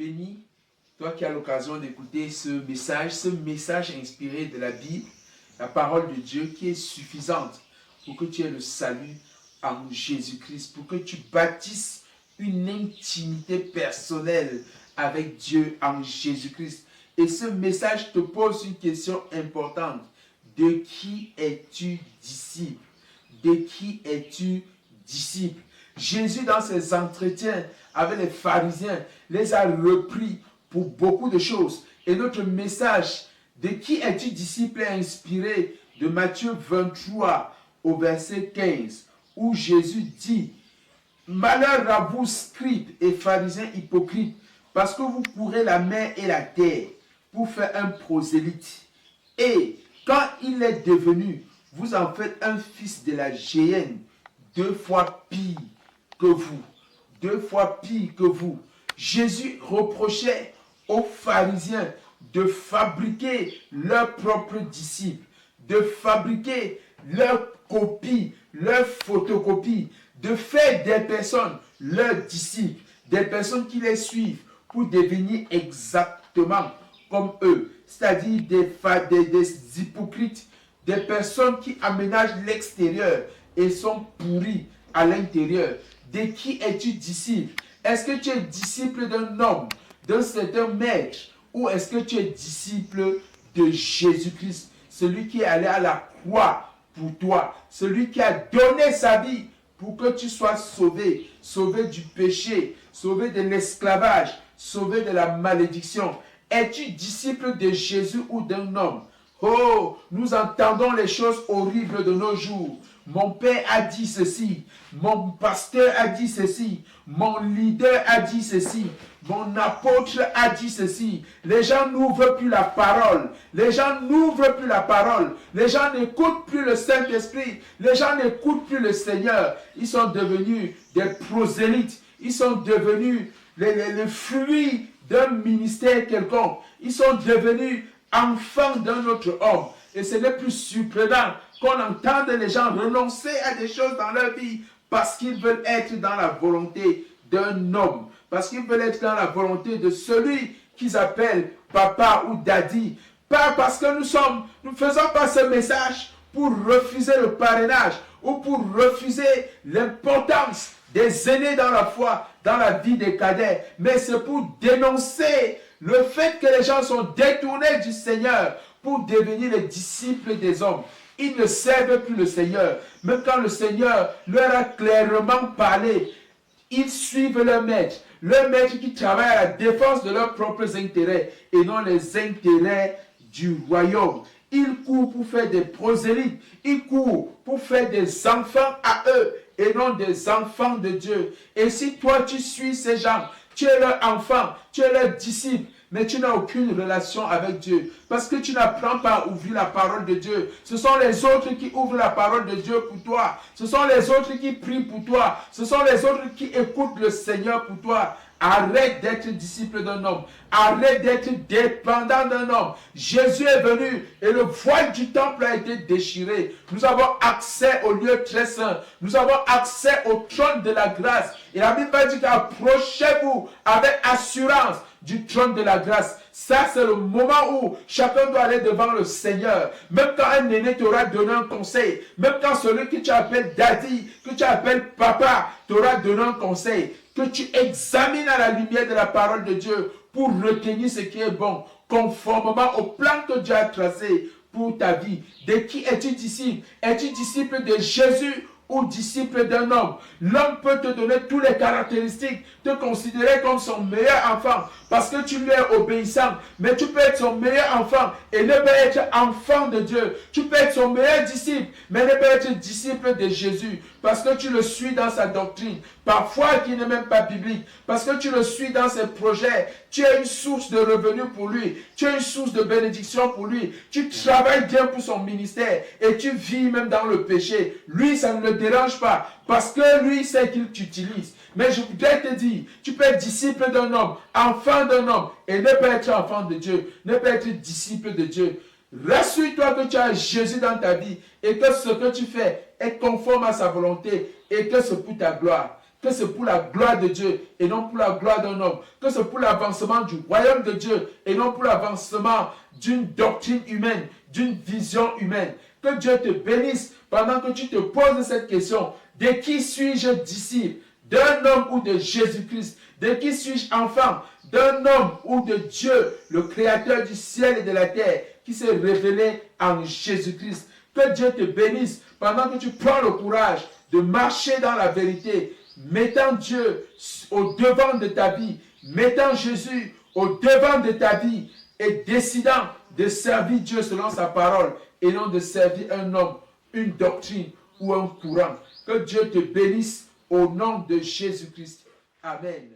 béni, toi qui as l'occasion d'écouter ce message inspiré de la Bible, la parole de Dieu qui est suffisante pour que tu aies le salut en Jésus-Christ, pour que tu bâtisses une intimité personnelle avec Dieu en Jésus-Christ. Et ce message te pose une question importante. De qui es-tu disciple? De qui es-tu disciple? Jésus, dans ses entretiens avec les pharisiens, les a repris pour beaucoup de choses. Et notre message, de qui es-tu disciple, est inspiré de Matthieu 23 au verset 15, où Jésus dit: malheur à vous, scribes et pharisiens hypocrites, parce que vous courez la mer et la terre pour faire un prosélyte. Et quand il est devenu, vous en faites un fils de la géhenne, 2 fois pire que vous. 2 fois pire que vous. Jésus reprochait aux pharisiens de fabriquer leurs propres disciples, de fabriquer leurs copies, leurs photocopies, de faire des personnes leurs disciples, des personnes qui les suivent pour devenir exactement comme eux, c'est-à-dire des hypocrites, des personnes qui aménagent l'extérieur et sont pourries à l'intérieur. De qui es-tu disciple? Est-ce que tu es disciple d'un homme, d'un certain maître, ou est-ce que tu es disciple de Jésus-Christ, celui qui est allé à la croix pour toi, celui qui a donné sa vie pour que tu sois sauvé, sauvé du péché, sauvé de l'esclavage, sauvé de la malédiction? Es-tu disciple de Jésus ou d'un homme? Oh, nous entendons les choses horribles de nos jours. Mon père a dit ceci, mon pasteur a dit ceci, mon leader a dit ceci, mon apôtre a dit ceci. Les gens n'ouvrent plus la parole. Les gens n'ouvrent plus la parole. Les gens n'écoutent plus le Saint-Esprit. Les gens n'écoutent plus le Seigneur. Ils sont devenus des prosélytes. Ils sont devenus les fruits d'un ministère quelconque. Ils sont devenus enfants d'un autre homme. Et ce n'est plus surprenant qu'on entende les gens renoncer à des choses dans leur vie parce qu'ils veulent être dans la volonté d'un homme, parce qu'ils veulent être dans la volonté de celui qu'ils appellent papa ou daddy. Pas parce que nous ne faisons pas ce message pour refuser le parrainage ou pour refuser l'importance des aînés dans la foi, dans la vie des cadets, mais c'est pour dénoncer le fait que les gens sont détournés du Seigneur pour devenir les disciples des hommes. Ils ne servent plus le Seigneur. Même quand le Seigneur leur a clairement parlé, ils suivent leur maître qui travaille à la défense de leurs propres intérêts et non les intérêts du royaume. Ils courent pour faire des prosélytes, ils courent pour faire des enfants à eux et non des enfants de Dieu. Et si toi tu suis ces gens, tu es leur enfant, tu es leur disciple, mais tu n'as aucune relation avec Dieu. Parce que tu n'apprends pas à ouvrir la parole de Dieu. Ce sont les autres qui ouvrent la parole de Dieu pour toi. Ce sont les autres qui prient pour toi. Ce sont les autres qui écoutent le Seigneur pour toi. Arrête d'être disciple d'un homme. Arrête d'être dépendant d'un homme. Jésus est venu et le voile du temple a été déchiré. Nous avons accès au lieu très saint. Nous avons accès au trône de la grâce. Et la Bible dit qu'approchez-vous avec assurance du trône de la grâce. Ça, c'est le moment où chacun doit aller devant le Seigneur. Même quand un aîné t'aura donné un conseil, même quand celui que tu appelles daddy, que tu appelles papa, t'aura donné un conseil, que tu examines à la lumière de la parole de Dieu pour retenir ce qui est bon, conformément au plan que Dieu a tracé pour ta vie. De qui es-tu disciple? Es-tu disciple de Jésus ou disciple d'un homme? L'homme peut te donner toutes les caractéristiques, te considérer comme son meilleur enfant parce que tu lui es obéissant, mais tu peux être son meilleur enfant et ne pas être enfant de Dieu. Tu peux être son meilleur disciple, mais ne pas être disciple de Jésus parce que tu le suis dans sa doctrine, parfois qui n'est même pas biblique, parce que tu le suis dans ses projets. Tu es une source de revenus pour lui, tu es une source de bénédiction pour lui, tu travailles bien pour son ministère et tu vis même dans le péché. Lui, ça ne le dérange pas parce que lui sait qu'il t'utilise. Mais je voudrais te dire, tu peux être disciple d'un homme, enfant d'un homme et ne pas être enfant de Dieu, ne pas être disciple de Dieu. Rassure-toi que tu as Jésus dans ta vie et que ce que tu fais est conforme à sa volonté et que c'est pour ta gloire. que c'est pour la gloire de Dieu et non pour la gloire d'un homme, que c'est pour l'avancement du royaume de Dieu et non pour l'avancement d'une doctrine humaine, d'une vision humaine. Que Dieu te bénisse pendant que tu te poses cette question. De qui suis-je disciple? D'un homme ou de Jésus-Christ? De qui suis-je enfant? D'un homme ou de Dieu, le créateur du ciel et de la terre, qui s'est révélé en Jésus-Christ. Que Dieu te bénisse pendant que tu prends le courage de marcher dans la vérité, mettant Dieu au devant de ta vie, mettant Jésus au devant de ta vie et décidant de servir Dieu selon sa parole et non de servir un homme, une doctrine ou un courant. Que Dieu te bénisse au nom de Jésus-Christ. Amen.